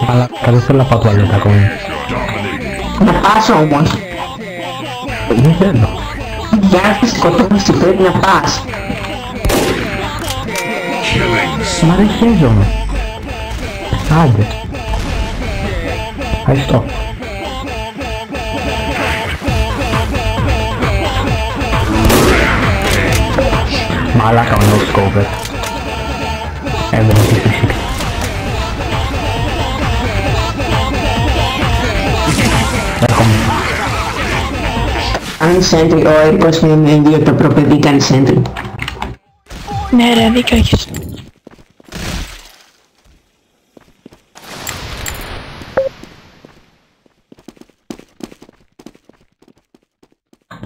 Αλλά δεν θέλω να πάω τουαλέτα ακόμη. Να πας όμως. Δεν θέλω. Για να έρθεις σκοτώσεις πρέπει να πας. Μα δεν χέζομαι. Άντε. Ευχαριστώ. Μαλάκα ο no scope. Έβαινε τη φυσική. Έρχομαι. Αν sentry, ο Έρικος με 2 το προπαιδί κάνει sentry. Ναι ρε, δίκιο έχεις.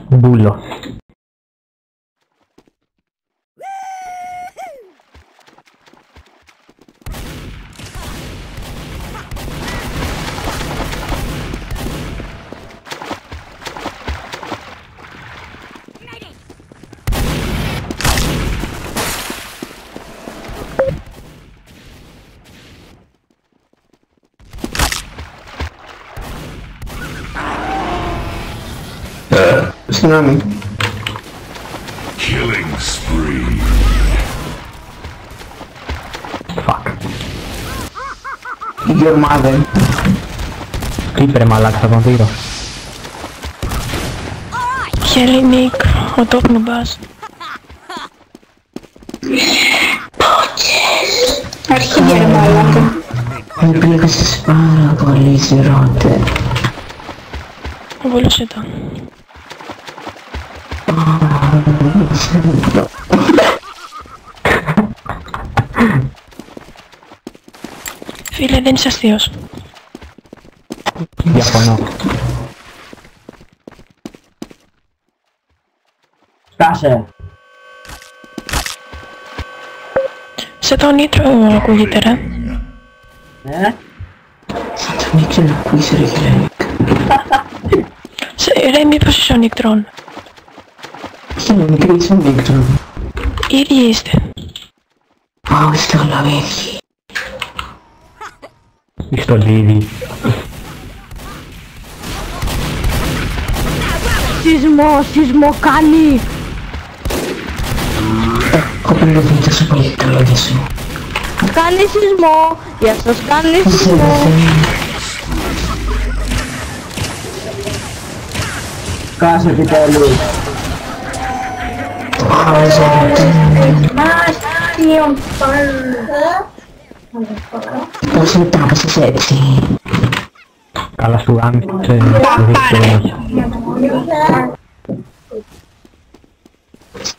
Μπούλο. Συγγνώμη. Killing spree. Fuck. Your mother. Κλείπε ρε μαλάκα, θα τον δείρω. Χέλη Νίκ, ο top νουμπάς. Αρχίδια ρε μαλάκα. Επλήγασες πάρα πολύ ζερότε. Βούλωσε το. Φίλε, δεν είσαι αστείος. Διαφωνώ. Σκάσε. Σε το νήτρο ακούγεται ρε. Ναι. Θα τον νίκησε να ακούεις ρε γελένικ. Ρε, μήπως είσαι ο Νίκτρον. Γελένικ, είσαι ο Νίκτρον. Ίδιοι είστε. Πάω στο λαβέργι. Στο λίδι. Σεισμό κάνει! Κοπέλα δεν τόσο πολύ τα λόγια σου. Κάνει σεισμό! Γεια σας, κάνει σεισμό! Κάσε επιτέλους. Πόσα λεπτά πάσες έτσι. Καλά σου γάμισε.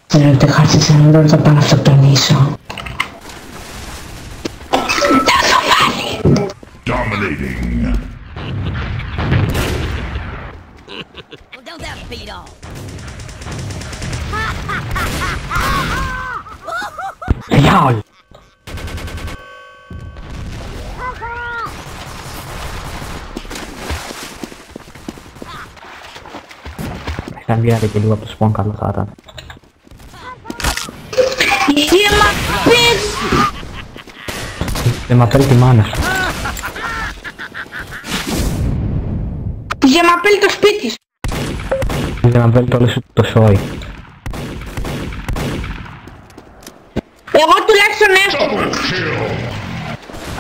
Θέλω ότι χάρτησες έναν ρόλο θα πάω να αυτοκτονήσω. Dominating. Don't that beat off? Διάολ! Θα βγάλε και λίγο από το σπον, καλό θα ήταν. Δεν μ' απέλει τη μάνα σου. Για να πέλει το σπίτι σου! Δεν μ' απέλει το όλο το σόι. Εγώ τουλάχιστον έχω!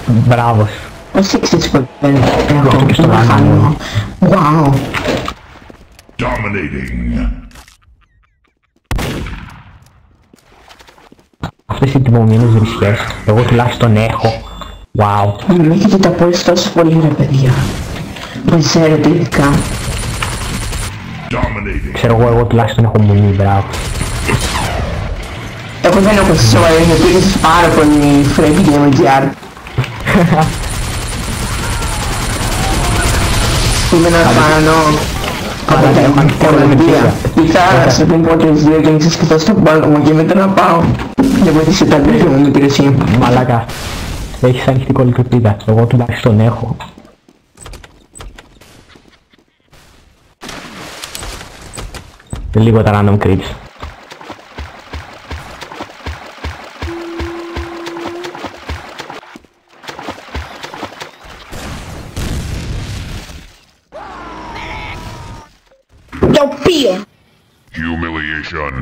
Μπράβο. Πώς έξεις κοπέλα. Αυτό και στο γάμο. Wow. Dominating. Αυτές οι τιμωμένες βρισιές, εγώ τουλάχιστον έχω. Wow. Μην έχετε τα πόλεις τόσο πολύ ρε παιδιά. Δεν ξέρετε ειδικά. Dominating. Ξέρω εγώ τουλάχιστον έχω μουνί, μπράβο. Εγώ δεν έχω σοβαρή, γιατί είσαι πάρα πολύ φρέμπι για με GR. Είμαι να πάνω. Από την Κολομβία. Η θάλασσα πριν πω τις δύο και να ξεσκεφτώ στο μπάλο μου και μετά να πάω. Για βοήθησε τα αδέρφια μου με τη Ρωσία. Μαλάκα. Έχεις ανοιχτή κολυκοπίδα. Εγώ τουλάχιστον έχω. Λίγο τα random crits. Τοπίο. Humiliation.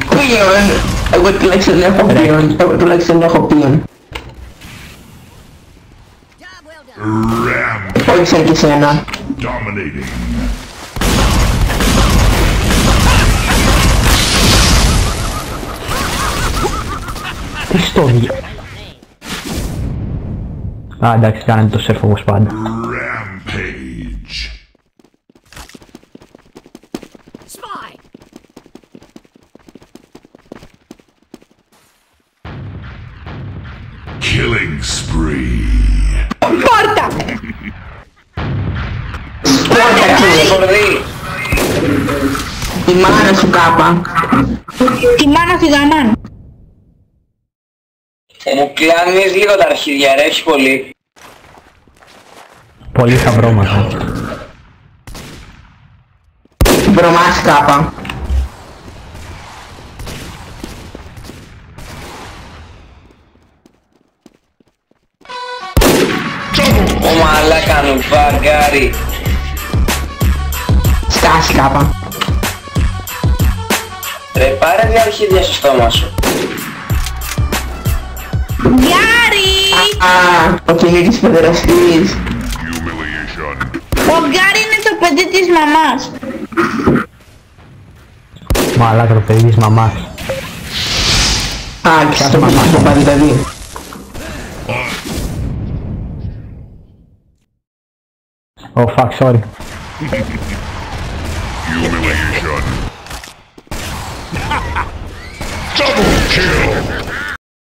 Πίον. Εγώ τουλάχιστον έχω πίον. Εγώ τουλάχιστον έχω πίον. Job well done. Όχι σαν και σένα. Dominating. Τι στο δει. Α, εντάξει, κάναμε το σερφ όπως πάντα. Rampage. Spy. Killing spree. Πόρτα. Η μάνα σου κάπα. Τη μάνα τη γαμάν. Μου κλάνεις λίγο τα αρχίδια ρε, έχει πολύ. Πολύ χαβρώματα. Βρωμάς κάπα. Ω μαλάκα μου βαγκάρι. Σκάσει κάπα. Ρε πάρε δύο αρχίδια στο στόμα σου. Γκάρι. Α, ο κυνήγης παιδεραστής. Humiliation. Ο Γκάρι είναι το παιδί της μαμάς. Μαλάκα το παιδί της μαμάς. Α, και στο μαμά το πάλι παιδί. Oh fuck, sorry. Humiliation. Double kill.